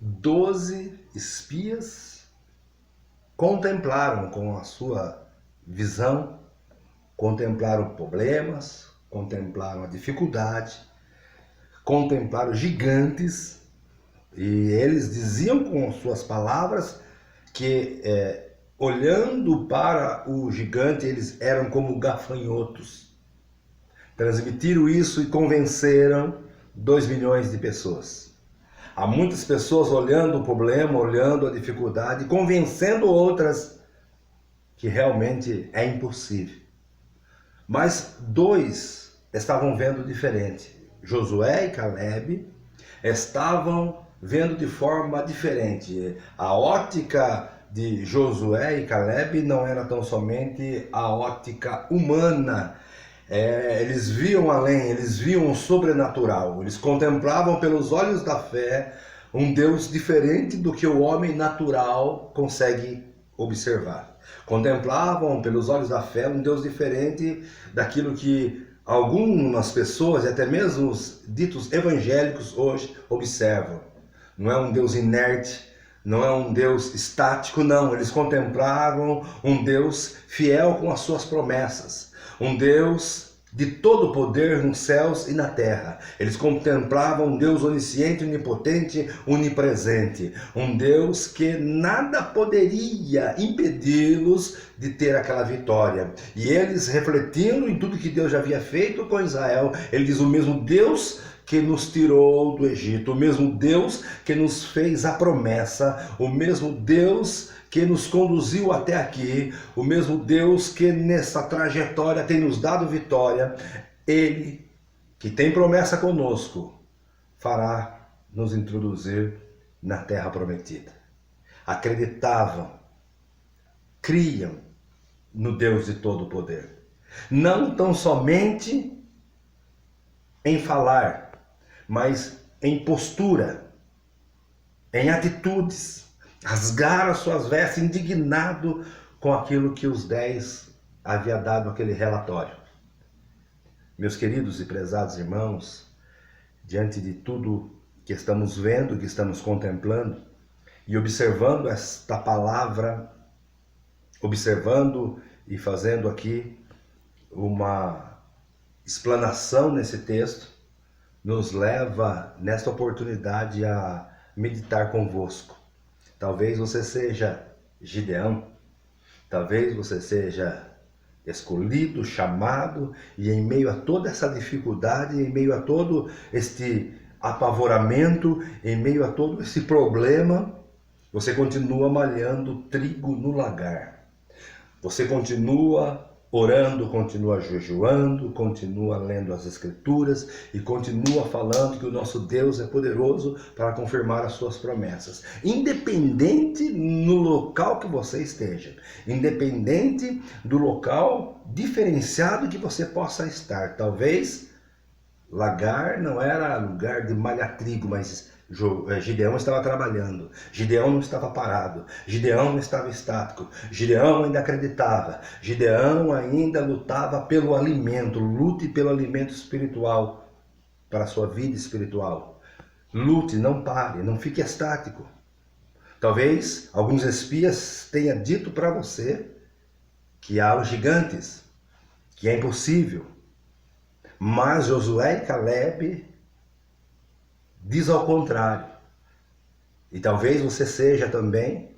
12 espias contemplaram com a sua visão, contemplaram problemas, contemplaram a dificuldade, contemplaram gigantes, e eles diziam com suas palavras que olhando para o gigante eles eram como gafanhotos. Transmitiram isso e convenceram 2 milhões de pessoas. Há muitas pessoas olhando o problema, olhando a dificuldade, convencendo outras que realmente é impossível. Mas 2 estavam vendo diferente. Josué e Caleb estavam vendo de forma diferente. A ótica de Josué e Caleb não era tão somente a ótica humana. Eles viam além, eles viam o sobrenatural, eles contemplavam pelos olhos da fé um Deus diferente do que o homem natural consegue observar. Contemplavam pelos olhos da fé um Deus diferente daquilo que algumas pessoas, e até mesmo os ditos evangélicos hoje, observam. Não é um Deus inerte, não é um Deus estático, não. Eles contemplavam um Deus fiel com as suas promessas. Um Deus de todo poder nos céus e na terra. Eles contemplavam um Deus onisciente, onipotente, onipresente. Um Deus que nada poderia impedi-los de ter aquela vitória. E eles, refletindo em tudo que Deus já havia feito com Israel, ele diz: o mesmo Deus que nos tirou do Egito, o mesmo Deus que nos fez a promessa, o mesmo Deus que nos conduziu até aqui, o mesmo Deus que nessa trajetória tem nos dado vitória, Ele que tem promessa conosco, fará nos introduzir na terra prometida. Acreditavam, criam no Deus de todo poder. Não tão somente em falar, mas em postura, em atitudes. Rasgaram suas vestes, indignado com aquilo que os 10 havia dado aquele relatório. Meus queridos e prezados irmãos, diante de tudo que estamos vendo, que estamos contemplando e observando esta palavra, observando e fazendo aqui uma explanação nesse texto, nos leva nesta oportunidade a meditar convosco. Talvez você seja Gideão, talvez você seja escolhido, chamado, e em meio a toda essa dificuldade, em meio a todo este apavoramento, em meio a todo esse problema, você continua malhando trigo no lagar. Você continua orando, continua jejuando, continua lendo as Escrituras e continua falando que o nosso Deus é poderoso para confirmar as suas promessas. Independente no local que você esteja, independente do local diferenciado que você possa estar. Talvez lagar não era lugar de malhar trigo, mas Gideão estava trabalhando, Gideão não estava parado, Gideão não estava estático, Gideão ainda acreditava, Gideão ainda lutava pelo alimento. Lute pelo alimento espiritual para a sua vida espiritual. Lute, não pare, não fique estático. Talvez alguns espias tenham dito para você que há os gigantes, que é impossível, mas Josué e Caleb diz ao contrário. E talvez você seja também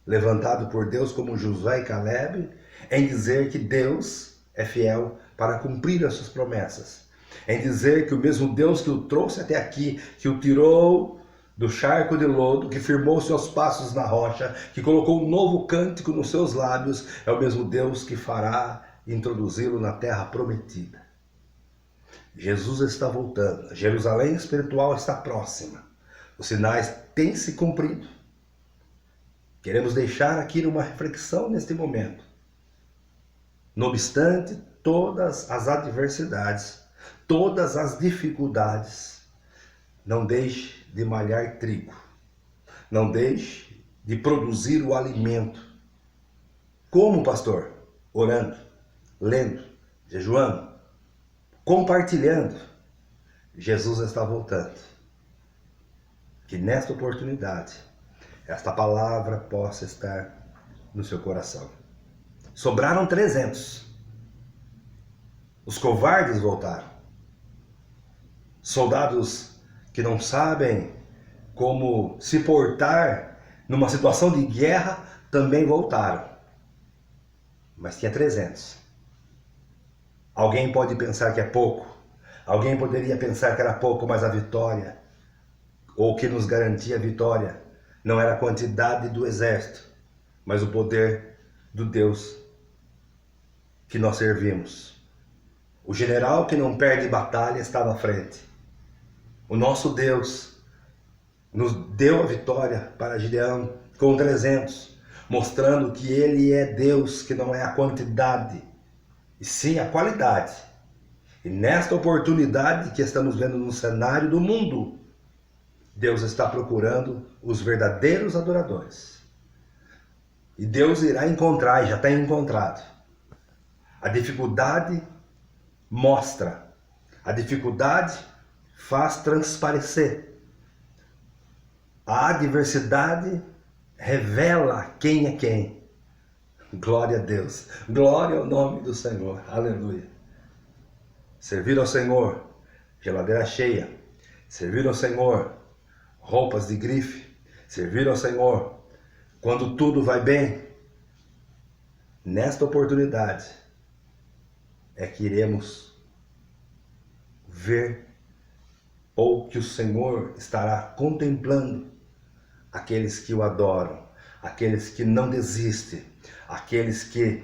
levantado por Deus como Josué e Caleb em dizer que Deus é fiel para cumprir as suas promessas. Em dizer que o mesmo Deus que o trouxe até aqui, que o tirou do charco de lodo, que firmou seus passos na rocha, que colocou um novo cântico nos seus lábios, é o mesmo Deus que fará introduzi-lo na terra prometida. Jesus está voltando, Jerusalém espiritual está próxima, os sinais têm se cumprido. Queremos deixar aqui uma reflexão neste momento. Não obstante todas as adversidades, todas as dificuldades, não deixe de malhar trigo, não deixe de produzir o alimento. Como, pastor? Orando, lendo, jejuando, compartilhando. Jesus está voltando. que nesta oportunidade, esta palavra possa estar no seu coração. Sobraram 300. Os covardes voltaram. Soldados que não sabem como se portar numa situação de guerra também voltaram. Mas tinha 300. Alguém pode pensar que é pouco. Alguém poderia pensar que era pouco, mas a vitória, ou que nos garantia a vitória, não era a quantidade do exército, mas o poder do Deus que nós servimos. O general que não perde batalha estava à frente. O nosso Deus nos deu a vitória para Gideão com 300, mostrando que ele é Deus, que não é a quantidade, e sim a qualidade. E nesta oportunidade que estamos vendo no cenário do mundo, Deus está procurando os verdadeiros adoradores. E Deus irá encontrar, e já tem encontrado. A dificuldade mostra, a dificuldade faz transparecer. A adversidade revela quem é quem. Glória a Deus, glória ao nome do Senhor, aleluia. Servir ao Senhor, geladeira cheia. Servir ao Senhor, roupas de grife. Servir ao Senhor, quando tudo vai bem. Nesta oportunidade é que iremos ver, ou que o Senhor estará contemplando aqueles que o adoram, aqueles que não desistem, aqueles que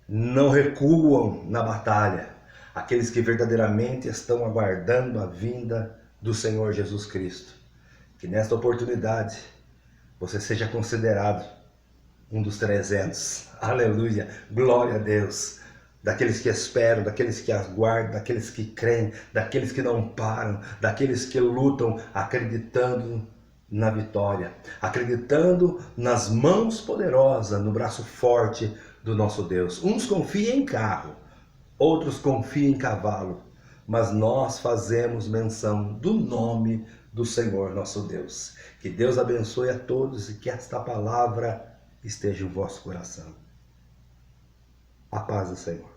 não recuam na batalha, aqueles que verdadeiramente estão aguardando a vinda do Senhor Jesus Cristo. Que nesta oportunidade você seja considerado um dos 300. Aleluia, glória a Deus. Daqueles que esperam, daqueles que aguardam, daqueles que creem, daqueles que não param, daqueles que lutam acreditando na vitória, acreditando nas mãos poderosas, no braço forte do nosso Deus. Uns confiam em carro, outros confiam em cavalo, mas nós fazemos menção do nome do Senhor nosso Deus. Que Deus abençoe a todos e que esta palavra esteja em vosso coração. A paz do Senhor.